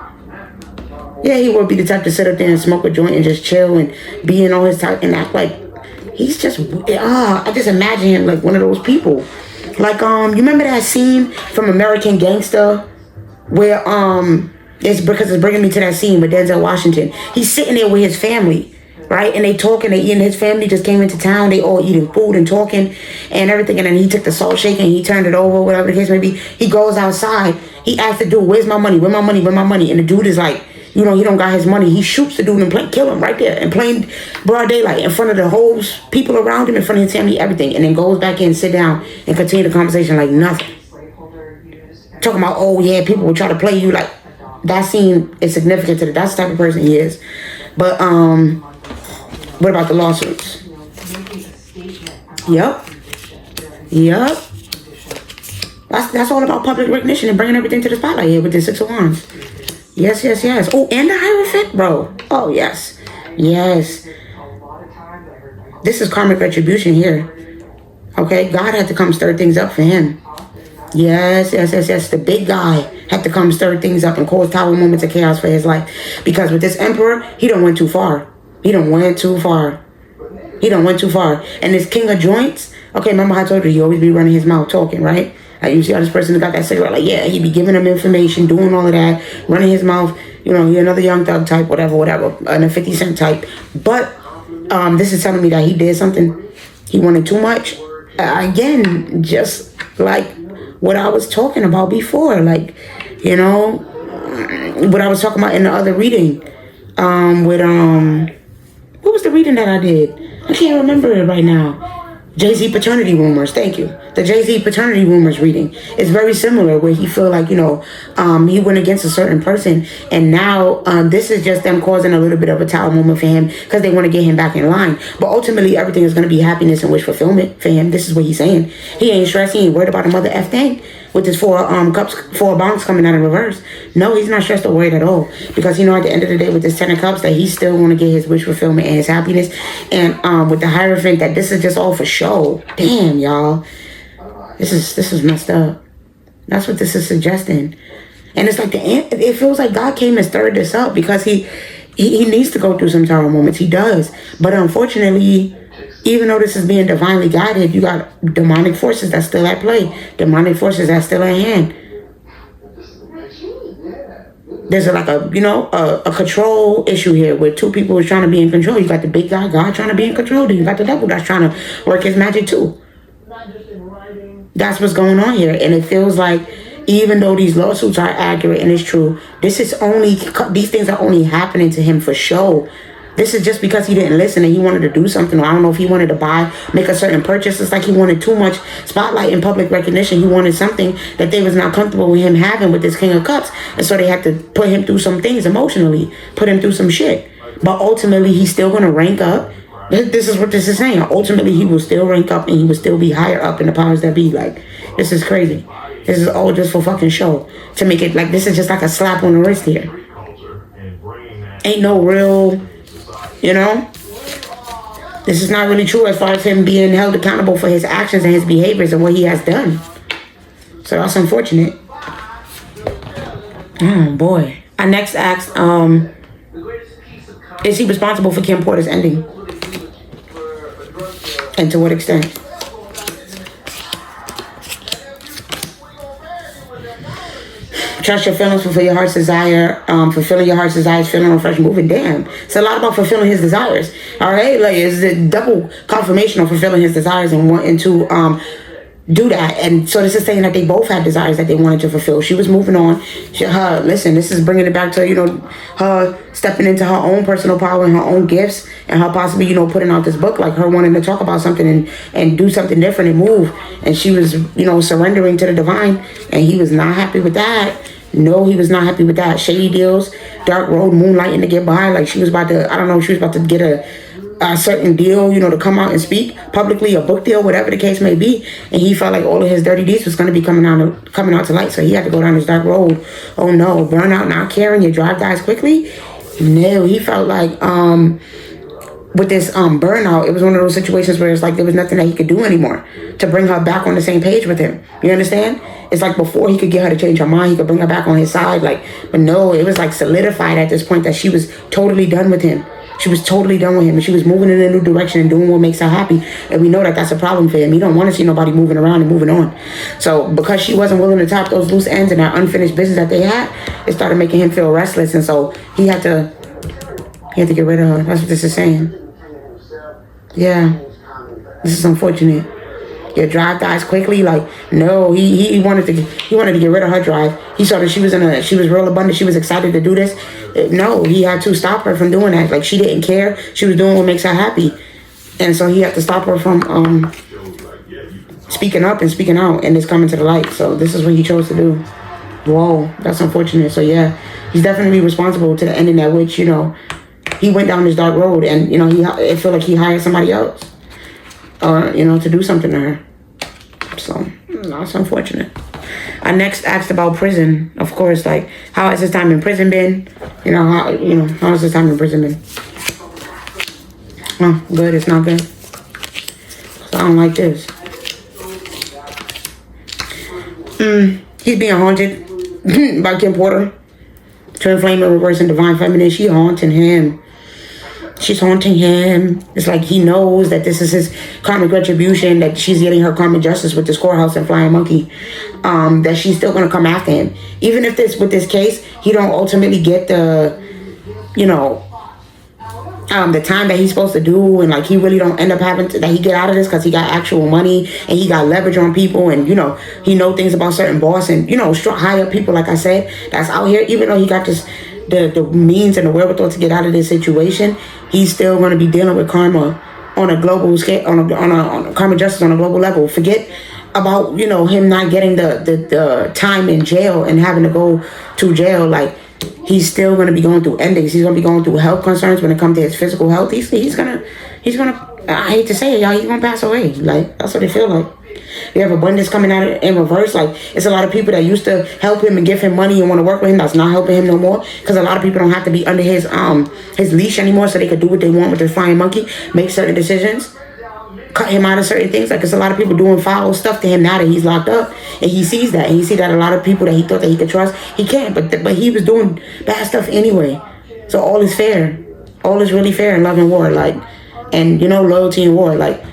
Yeah, he would be the type to sit up there and smoke a joint and just chill and be in all his time and act like he's just, I just imagine him like one of those people. Like, you remember that scene from American Gangster where, it's because it's bringing me to that scene with Denzel Washington. He's sitting there with his family, right? And they talking, and his family just came into town. They all eating food and talking and everything. And then he took the salt shaker and he turned it over, whatever the case may be. He goes outside. He asks the dude, where's my money? Where's my money? Where's my money? And the dude is like, he don't got his money. He shoots the dude and kill him right there in plain broad daylight in front of the whole people around him, in front of his family, everything. And then goes back in, sit down, and continue the conversation like nothing. Talking about, oh yeah, people will try to play you like. That scene is significant to that's the type of person he is. But what about the lawsuits? Yep. That's all about public recognition and bringing everything to the spotlight here with the Six of Wands. Yes, yes, yes. Oh, and the Hierophant, bro. Oh, yes. Yes. This is karmic retribution here. Okay, God had to come stir things up for him. Yes, yes, yes, yes. The big guy had to come stir things up and cause tower moments of chaos for his life. Because with this emperor, he done went too far. He done went too far. He done went too far. And this king of joints, okay, remember I told you, he always be running his mouth talking, right? Like you see how this person got that cigarette, like, yeah, he be giving them information, doing all of that, running his mouth, you know, he another Young Thug type, whatever, and a 50 Cent type. But this is telling me that he did something. He wanted too much. Again, just like what I was talking about before, like, you know, what I was talking about in the other reading, what was the reading that I did? I can't remember it right now. Jay-Z paternity rumors, thank you. The Jay-Z paternity rumors reading is very similar, where he feel like, you know, he went against a certain person, and now this is just them causing a little bit of a tower moment for him because they want to get him back in line. But ultimately, everything is going to be happiness and wish fulfillment for him. This is what he's saying. He ain't stressed. He ain't worried about a mother F thing with his four bonks coming out in reverse. No, he's not stressed or worried at all, because you know, at the end of the day, with this 10 of Cups, that he still want to get his wish fulfillment and his happiness. And with the Hierophant, that this is just all for show. Damn, y'all, this is messed up. That's what this is suggesting. And it's like it feels like God came and stirred this up because he needs to go through some tower moments. He does, but unfortunately, even though this is being divinely guided, you got demonic forces that's still at play. Demonic forces that's still at hand. There's a control issue here where two people are trying to be in control. You got the big guy, God, trying to be in control. Then you got the devil that's trying to work his magic too. That's what's going on here. And it feels like even though these lawsuits are accurate and it's true, these things are only happening to him for show. This is just because he didn't listen and he wanted to do something. Or I don't know if he wanted to make a certain purchase. It's like he wanted too much spotlight and public recognition. He wanted something that they was not comfortable with him having with this King of Cups. And so they had to put him through some things emotionally, put him through some shit. But ultimately, he's still going to rank up. This is what this is saying. Ultimately, he will still rank up and he will still be higher up in the powers that be. Like, this is crazy. This is all just for fucking show. To make it like this is just like a slap on the wrist here. Ain't no real... You know, this is not really true as far as him being held accountable for his actions and his behaviors and what he has done. So that's unfortunate. Oh boy. I next asked, is he responsible for Kim Porter's ending? And to what extent? Trust your feelings, fulfill your heart's desire. Fulfilling your heart's desires, feeling refreshed, moving. Damn. It's a lot about fulfilling his desires. All right? Like, it's a double confirmation of fulfilling his desires and wanting to do that. And so this is saying that they both had desires that they wanted to fulfill. She was moving on. Listen, this is bringing it back to, you know, her stepping into her own personal power and her own gifts, and her possibly, you know, putting out this book, like her wanting to talk about something and do something different and move. And she was, you know, surrendering to the divine, and he was not happy with that. No, he was not happy with that. Shady deals, dark road, moonlighting to get by. Like she was about to, I don't know, she was about to get a certain deal, you know, to come out and speak publicly, a book deal, whatever the case may be. And he felt like all of his dirty deeds was going to be coming out to light. So he had to go down this dark road. Oh no, burnout, not caring, your drive dies quickly. No, he felt like with this burnout, it was one of those situations where it's like there was nothing that he could do anymore to bring her back on the same page with him. You understand? It's like before he could get her to change her mind, he could bring her back on his side. Like, but no, it was like solidified at this point that she was totally done with him. She was totally done with him, and she was moving in a new direction and doing what makes her happy. And we know that that's a problem for him. He don't want to see nobody moving around and moving on. So because she wasn't willing to top those loose ends and that unfinished business that they had, it started making him feel restless. And so he had to get rid of her. That's what this is saying. Yeah, this is unfortunate. Your drive dies quickly. Like, no, he wanted to get rid of her drive. He saw that she was real abundant. She was excited to do this. No, he had to stop her from doing that. Like, she didn't care. She was doing what makes her happy, and so he had to stop her from speaking up and speaking out and it's coming to the light. So this is what he chose to do. Whoa, that's unfortunate. So yeah, he's definitely responsible to the ending at which, you know, he went down this dark road, and you know, it felt like he hired somebody else, or you know, to do something to her. So that's unfortunate. I next asked about prison, of course, like how has his time in prison been? How has his time in prison been? Oh, good, it's not good. So I don't like this. He's being haunted by Kim Porter. Twin flame and reversing divine feminine. She's haunting him. It's like he knows that this is his karmic retribution, that she's getting her karmic justice with this courthouse and flying monkey. That she's still gonna come after him. Even if with this case, he don't ultimately get the time that he's supposed to do, and like he really don't end up having that he get out of this because he got actual money and he got leverage on people, and he know things about certain boss and high up people, like I said, that's out here. Even though he got the means and the wherewithal to get out of this situation, he's still going to be dealing with karma on a global scale, on a karma justice on a global level. Forget about him not getting the time in jail and having to go to jail. Like, he's still going to be going through endings. He's going to be going through health concerns when it comes to his physical health. He's gonna I hate to say it, y'all, he's gonna pass away. Like, that's what it feel like. You have abundance coming out in reverse. Like, it's a lot of people that used to help him and give him money and want to work with him that's not helping him no more, because a lot of people don't have to be under his leash anymore, so they could do what they want with their flying monkey, make certain decisions, cut him out of certain things. Like, it's a lot of people doing foul stuff to him now that he's locked up, and he sees that, and he sees that a lot of people that he thought that he could trust, he can't. But he was doing bad stuff anyway. So all is fair. All is really fair in love and war. Like, and loyalty and war. Like,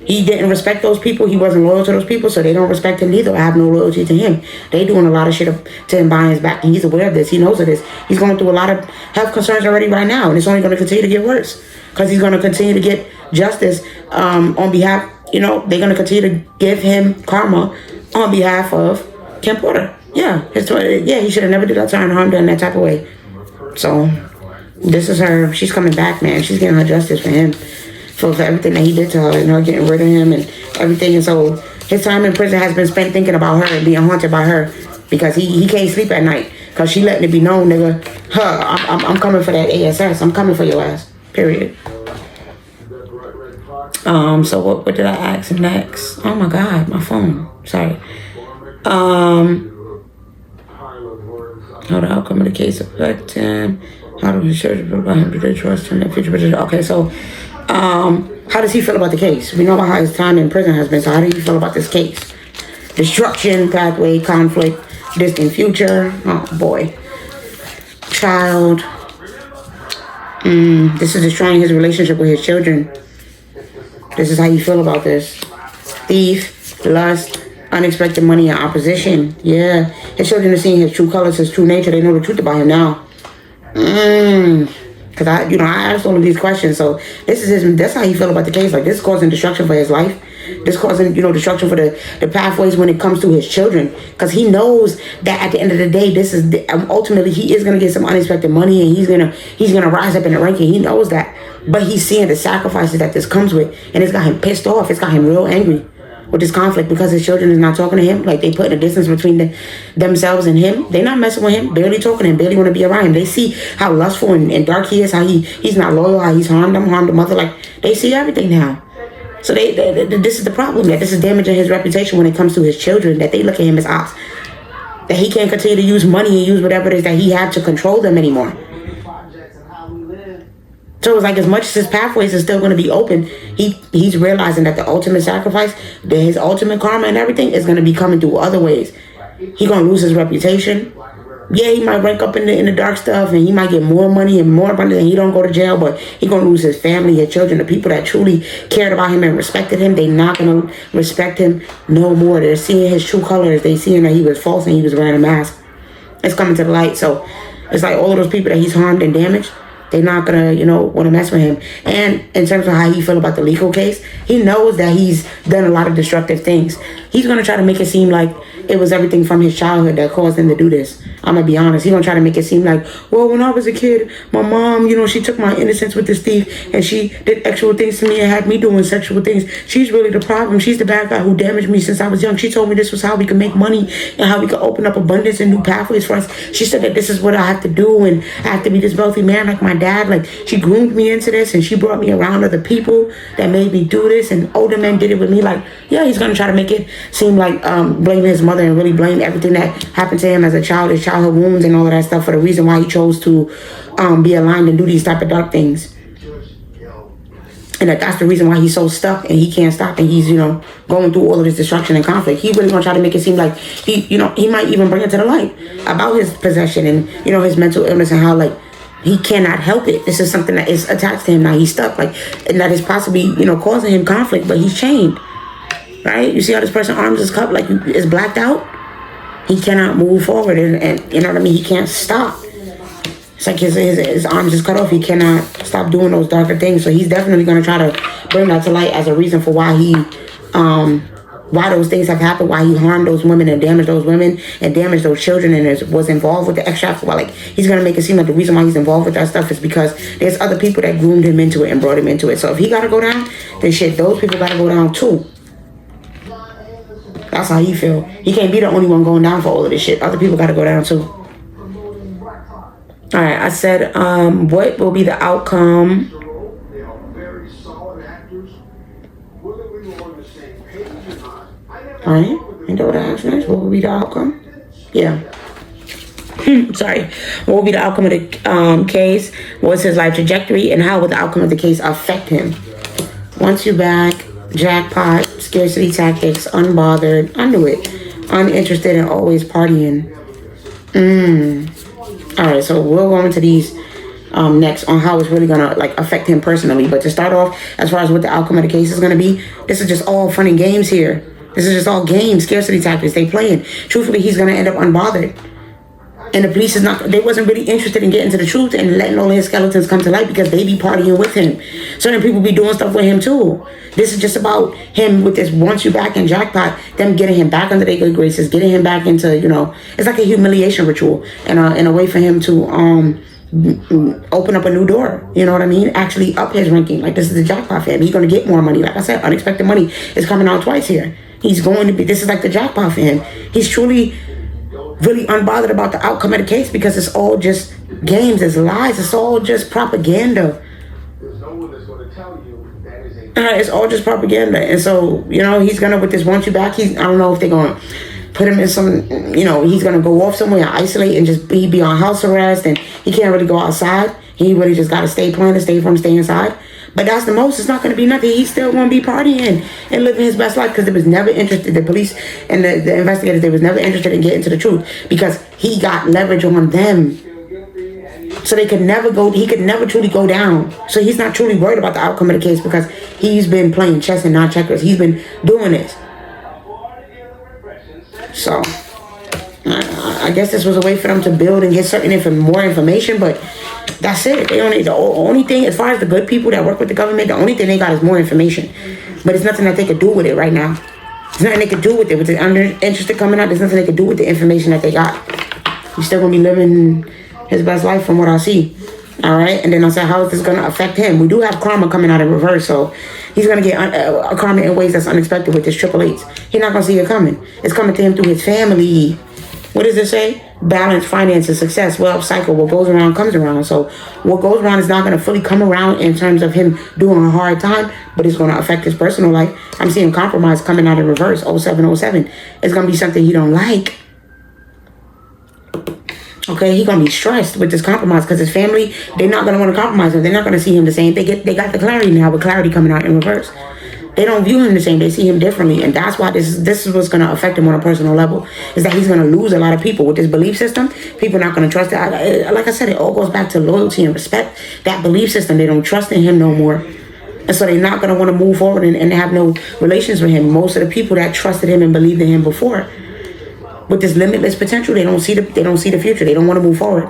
he didn't respect those people. He wasn't loyal to those people, so they don't respect him neither. I have no loyalty to him. They doing a lot of shit to him behind his back, and he's aware of this. He knows of this. He's going through a lot of health concerns already right now, and it's only going to continue to get worse because he's going to continue to get justice on behalf. They're going to continue to give him karma on behalf of Kim Porter. Yeah, he should have never did that to her and harmed her in that type of way. So this is her. She's coming back, man. She's getting her justice for him. For everything that he did to her and her getting rid of him and everything. And so his time in prison has been spent thinking about her and being haunted by her, because he can't sleep at night because she letting it be known, nigga, I'm coming for that ASS. I'm coming for your ass. Period. So what did I ask next? Oh my God, my phone. Sorry. How the outcome of the case affect him? How do the church about him? Do they trust him in the future? Okay, so how does he feel about the case? We know about how his time in prison has been, so how do you feel about this case? Destruction, pathway, conflict, distant future. Oh boy. Child. This is destroying his relationship with his children. This is how you feel about this. Thief, lust, unexpected money, and opposition. Yeah. His children are seeing his true colors, his true nature. They know the truth about him now. Because I asked all of these questions, so that's how he feel about the case. Like, this is causing destruction for his life. This causing, destruction for the pathways when it comes to his children. Because he knows that at the end of the day, this is ultimately he is gonna get some unexpected money, and he's gonna rise up in the ranking. He knows that, but he's seeing the sacrifices that this comes with, and it's got him pissed off. It's got him real angry with this conflict because his children is not talking to him. Like, they put a distance between themselves and him. They not messing with him, barely talking to him, barely want to be around him. They see how lustful and dark he is, how he's not loyal, how he's harmed them, harmed the mother. Like, they see everything now. So this is the problem, that this is damaging his reputation when it comes to his children, that they look at him as ops, that he can't continue to use money and use whatever it is that he had to control them anymore. So it's like, as much as his pathways are still going to be open, he's realizing that the ultimate sacrifice, that his ultimate karma and everything is going to be coming through other ways. He's going to lose his reputation. Yeah, he might rank up in the dark stuff, and he might get more money and more money, and he don't go to jail, but he's going to lose his family, his children, the people that truly cared about him and respected him. They not going to respect him no more. They're seeing his true colors. They seeing that he was false and he was wearing a mask. It's coming to the light. So it's like all of those people that he's harmed and damaged, they're not gonna, want to mess with him. And in terms of how he feel about the legal case, he knows that he's done a lot of destructive things. He's gonna try to make it seem like it was everything from his childhood that caused him to do this. I'm gonna be honest. He's gonna try to make it seem like, well, when I was a kid, my mom, she took my innocence with this thief, and she did sexual things to me and had me doing sexual things. She's really the problem. She's the bad guy who damaged me since I was young. She told me this was how we could make money and how we could open up abundance and new pathways for us. She said that this is what I have to do, and I have to be this wealthy man like my dad, like, she groomed me into this, and she brought me around other people that made me do this, and older men did it with me. Like, yeah, he's gonna try to make it seem like blaming his mother and really blame everything that happened to him as a child, his childhood wounds and all of that stuff, for the reason why he chose to be aligned and do these type of dark things. And that's the reason why he's so stuck and he can't stop, and he's, going through all of this destruction and conflict. He really gonna try to make it seem like he might even bring it to the light about his possession and, his mental illness, and how, like, he cannot help it. This is something that is attached to him now. He's stuck, like, and that is possibly, causing him conflict, but he's chained, right? You see how this person's arms is cut, like, is blacked out? He cannot move forward, and you know what I mean? He can't stop. It's like his arms is cut off. He cannot stop doing those darker things. So he's definitely going to try to bring that to light as a reason for why why those things have happened, why he harmed those women and damaged those women and damaged those children and was involved with the extra. Well, like, he's going to make it seem like the reason why he's involved with that stuff is because there's other people that groomed him into it and brought him into it. So if he got to go down, then shit, those people got to go down too. That's how he feel. He can't be the only one going down for all of this shit. Other people got to go down too. All right, I said, what will be the outcome? All right, you know what I asked next? What will be the outcome? Yeah. Sorry. What will be the outcome of the case? What's his life trajectory? And how will the outcome of the case affect him? Once you back, jackpot, scarcity tactics, unbothered. I knew it. Uninterested and always partying. All right, so we'll go into these next on how it's really gonna, like, affect him personally. But to start off, as far as what the outcome of the case is gonna be, this is just all fun and games here. This is just all games, scarcity tactics they playing. Truthfully, he's gonna end up unbothered, and the police is not. They wasn't really interested in getting to the truth and letting all his skeletons come to light because they be partying with him. Certain people be doing stuff with him too. This is just about him with this once you back in jackpot, them getting him back under their good graces, getting him back into, it's like a humiliation ritual and a way for him to open up a new door. You know what I mean? Actually up his ranking. Like, this is the jackpot for him. He's gonna get more money. Like I said, unexpected money is coming out twice here. He's going to be. This is like the jackpot for him. He's truly really unbothered about the outcome of the case because it's all just games, it's lies, it's all just propaganda. There's no one that's going to tell you that is it's all just propaganda. And so, he's gonna, with this once you back, I don't know if they're gonna put him in some, he's gonna go off somewhere, isolate, and just be on house arrest, and he can't really go outside. He really just gotta stay inside. But that's the most. It's not going to be nothing. He's still going to be partying and living his best life because they was never interested. The police and the investigators, they was never interested in getting to the truth because he got leverage on them. So he could never truly go down. So he's not truly worried about the outcome of the case because he's been playing chess and not checkers. He's been doing this. So I guess this was a way for them to build and get more information, but that's it. The only thing, as far as the good people that work with the government, the only thing they got is more information. But it's nothing that they could do with it right now. There's nothing they could do with it. With the uninterested coming out, there's nothing they could do with the information that they got. He's still going to be living his best life from what I see. All right? And then I said, how is this going to affect him? We do have karma coming out in reverse, so he's going to get karma in ways that's unexpected with this triple eights. He's not going to see it coming. It's coming to him through his family. What does it say? Balance, finances, success, wealth, cycle. What goes around comes around. So what goes around is not going to fully come around in terms of him doing a hard time, but it's going to affect his personal life. I'm seeing compromise coming out in reverse, 0707. It's going to be something he don't like. Okay, he's going to be stressed with this compromise because his family, they're not going to want to compromise him. They're not going to see him the same. They got the clarity now with clarity coming out in reverse. They don't view him the same. They see him differently. And that's why this is what's going to affect him on a personal level, is that he's going to lose a lot of people with this belief system. People are not going to trust it. Like I said, it all goes back to loyalty and respect. That belief system, they don't trust in him no more. And so they're not going to want to move forward and have no relations with him. Most of the people that trusted him and believed in him before, with this limitless potential, they don't see the future. They don't want to move forward.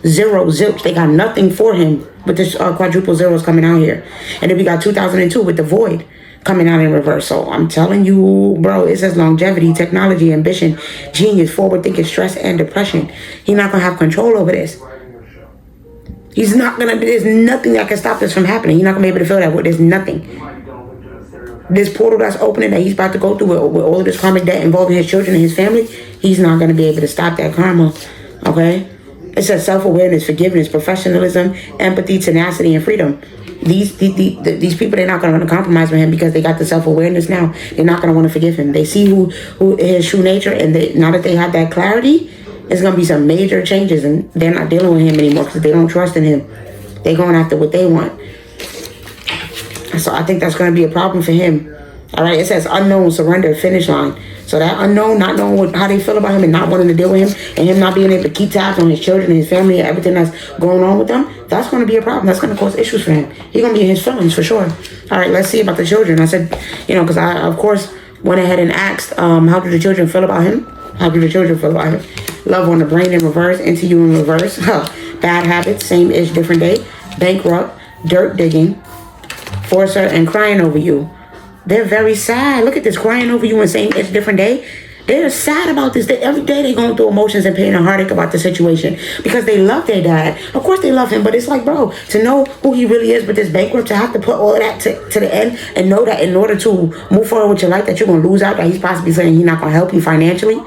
Zero, zilch. They got nothing for him. But this quadruple zeros coming out here. And then we got 2002 with the void coming out in reverse. So I'm telling you, bro, it says longevity, technology, ambition, genius, forward thinking, stress, and depression. He's not going to have control over this. He's not going to, there's nothing that can stop this from happening. He's not going to be able to feel that way. There's nothing. This portal that's opening that he's about to go through with all of this karmic debt involving his children and his family, he's not going to be able to stop that karma. Okay? It says self-awareness, forgiveness, professionalism, empathy, tenacity, and freedom. These people, they're not going to want to compromise with him because they got the self-awareness now. They're not going to want to forgive him. They see who his true nature, and now that they have that clarity, there's going to be some major changes, and they're not dealing with him anymore because they don't trust in him. They're going after what they want. So I think that's going to be a problem for him. All right, it says unknown, surrender, finish line. So that unknown, not knowing how they feel about him and not wanting to deal with him and him not being able to keep tabs on his children and his family and everything that's going on with them, that's going to be a problem. That's going to cause issues for him. He's going to be in his feelings for sure. All right, let's see about the children. I said, because I, of course, went ahead and asked, how do the children feel about him? How do the children feel about him? Love on the brain in reverse, into you in reverse. Bad habits, same-ish, different day. Bankrupt, dirt digging, forcer, and crying over you. They're very sad. Look at this, crying over you and saying it's a different day. They're sad about this. Every day they're going through emotions and pain and heartache about the situation because they love their dad. Of course they love him, but it's like, bro, to know who he really is with this bankrupt, to have to put all of that to the end and know that in order to move forward with your life that you're going to lose out, that he's possibly saying he's not going to help you financially.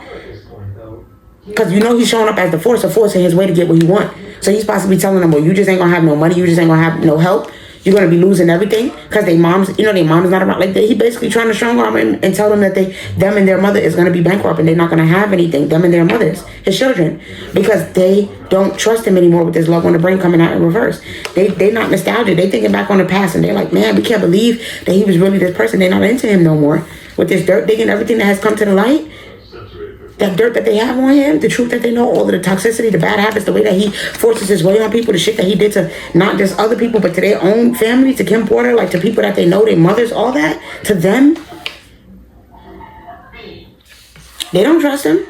Because he's showing up as the forcing his way to get what he wants. So he's possibly telling them, well, you just ain't going to have no money. You just ain't going to have no help. You're going to be losing everything because their mom's not around. Like, he basically trying to strong arm and tell them that them and their mother is going to be bankrupt and they're not going to have anything, them and their mothers, his children, because they don't trust him anymore with this love on the brain coming out in reverse. They not nostalgic. They thinking back on the past and they're like, man, we can't believe that he was really this person. They're not into him no more. With this dirt digging, everything that has come to the light, that dirt that they have on him, the truth that they know, all of the toxicity, the bad habits, the way that he forces his way on people, the shit that he did to not just other people, but to their own family, to Kim Porter, like to people that they know, their mothers, all that, to them. They don't trust him.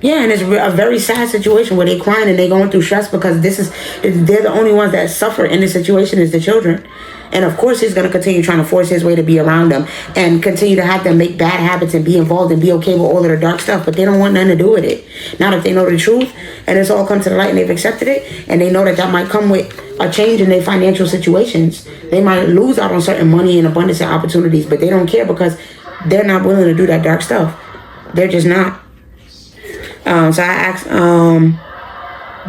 Yeah, and it's a very sad situation where they're crying and they're going through stress because they're the only ones that suffer in this situation is the children. And of course, he's going to continue trying to force his way to be around them and continue to have them make bad habits and be involved and be okay with all of the dark stuff. But they don't want nothing to do with it. Not if they know the truth and it's all come to the light and they've accepted it. And they know that might come with a change in their financial situations. They might lose out on certain money and abundance and opportunities, but they don't care because they're not willing to do that dark stuff. They're just not. So I asked,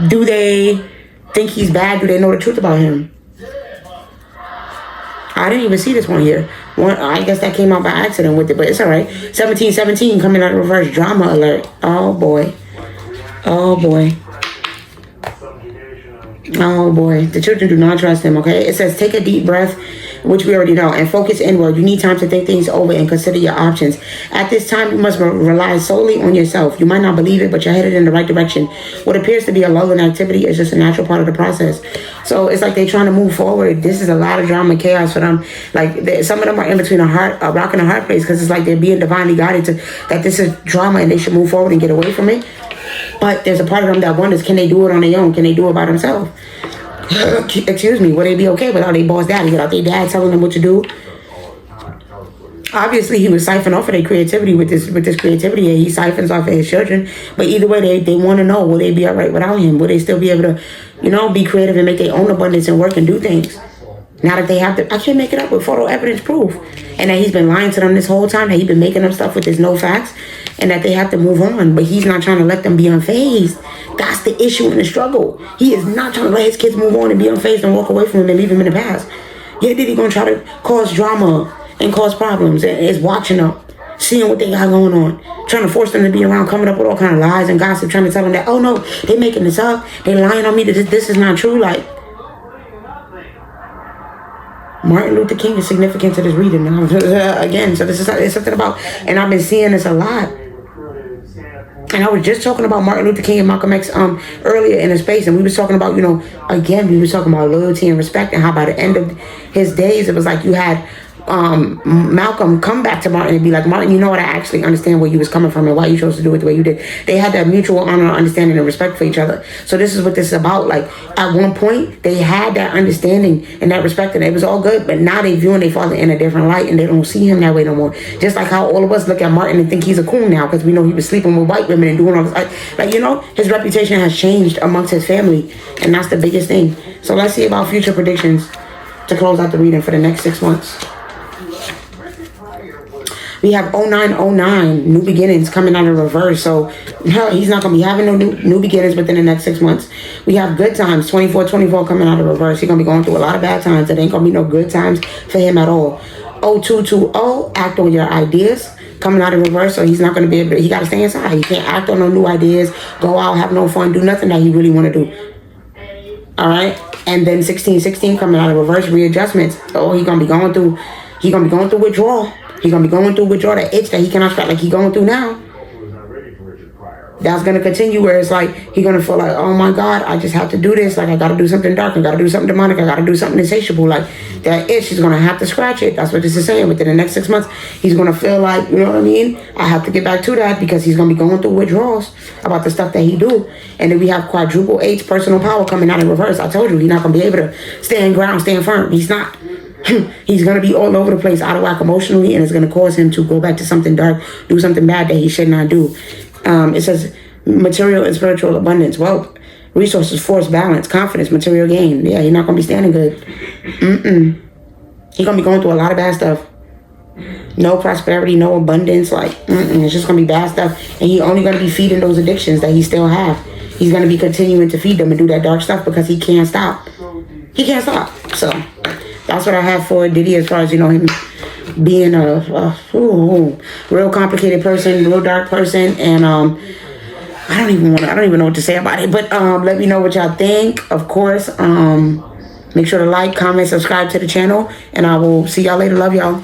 do they think he's bad? Do they know the truth about him? I didn't even see this one here. I guess that came out by accident with it, but it's all right. 1717 coming out of reverse, drama alert. Oh boy. Oh boy. Oh boy. The children do not trust him, okay? It says take a deep breath, which we already know, and focus inward. You need time to think things over and consider your options. At this time, you must rely solely on yourself. You might not believe it, but you're headed in the right direction. What appears to be a lull in activity is just a natural part of the process. So it's like they're trying to move forward. This is a lot of drama and chaos for them. Like some of them are in between a rock and a hard place because it's like they're being divinely guided to that this is drama and they should move forward and get away from it. But there's a part of them that wonders, can they do it on their own? Can they do it by themselves? Excuse me, would they be okay without their boss daddy, without their dad telling them what to do? Obviously, he was siphoning off of their creativity with this creativity, and he siphons off of his children. But either way, they want to know, will they be all right without him? Will they still be able to, be creative and make their own abundance and work and do things? Now that they have I can't make it up with photo evidence proof. And that he's been lying to them this whole time, that he's been making up stuff with his no facts, and that they have to move on. But he's not trying to let them be unfazed. That's the issue and the struggle. He is not trying to let his kids move on and be unfazed and walk away from him and leave him in the past. Yeah, Diddy gonna try to cause drama and cause problems and is watching them, seeing what they got going on, trying to force them to be around, coming up with all kind of lies and gossip, trying to tell them that, oh no, they making this up, they lying on me, that this is not true. Like, Martin Luther King is significant to this reading now. Again, so this is it's something about, and I've been seeing this a lot. And I was just talking about Martin Luther King and Malcolm X earlier in a space, and we was talking about, again, we was talking about loyalty and respect, and how by the end of his days, it was like you had Malcolm come back to Martin and be like, Martin, you know what, I actually understand where you was coming from and why you chose to do it the way you did. They had that mutual honor, understanding, and respect for each other. So this is what this is about. Like, at one point, they had that understanding and that respect, and it was all good, but now they viewing their father in a different light, and they don't see him that way no more. Just like how all of us look at Martin and think he's a coon now, because we know he was sleeping with white women and doing all this. His reputation has changed amongst his family, and that's the biggest thing. So let's see about future predictions to close out the reading for the next 6 months. We have 0909, new beginnings coming out of reverse. So he's not going to be having no new beginnings within the next 6 months. We have good times, 2424 coming out of reverse. He's going to be going through a lot of bad times. It ain't going to be no good times for him at all. 0220, act on your ideas coming out of reverse. So he's not going to be able to, he got to stay inside. He can't act on no new ideas, go out, have no fun, do nothing that he really want to do. All right. And then 1616 coming out of reverse, readjustments. Oh, he's going to be going through withdrawal. He's going to be going through withdrawal, that itch that he cannot scratch like he's going through now. That's going to continue where it's like, he's going to feel like, oh my God, I just have to do this. Like, I got to do something dark. I got to do something demonic. I got to do something insatiable. Like, that itch, he's going to have to scratch it. That's what this is saying. Within the next 6 months, he's going to feel like, you know what I mean? I have to get back to that because he's going to be going through withdrawals about the stuff that he do. And then we have quadruple H, personal power coming out in reverse. I told you, he's not going to be able to stand ground, stand firm. He's not. He's going to be all over the place, out of whack emotionally, and it's going to cause him to go back to something dark, do something bad that he should not do. It says material and spiritual abundance, wealth, resources, force, balance, confidence, material gain. Yeah, he's not going to be standing good. He's going to be going through a lot of bad stuff. No prosperity, no abundance. Like, it's just going to be bad stuff. And he's only going to be feeding those addictions that he still have. He's going to be continuing to feed them and do that dark stuff because he can't stop. He can't stop. So that's what I have for Diddy as far as, you know, him being a real complicated person, real dark person. And I don't even know what to say about it. But let me know what y'all think. Of course, make sure to like, comment, subscribe to the channel. And I will see y'all later. Love y'all.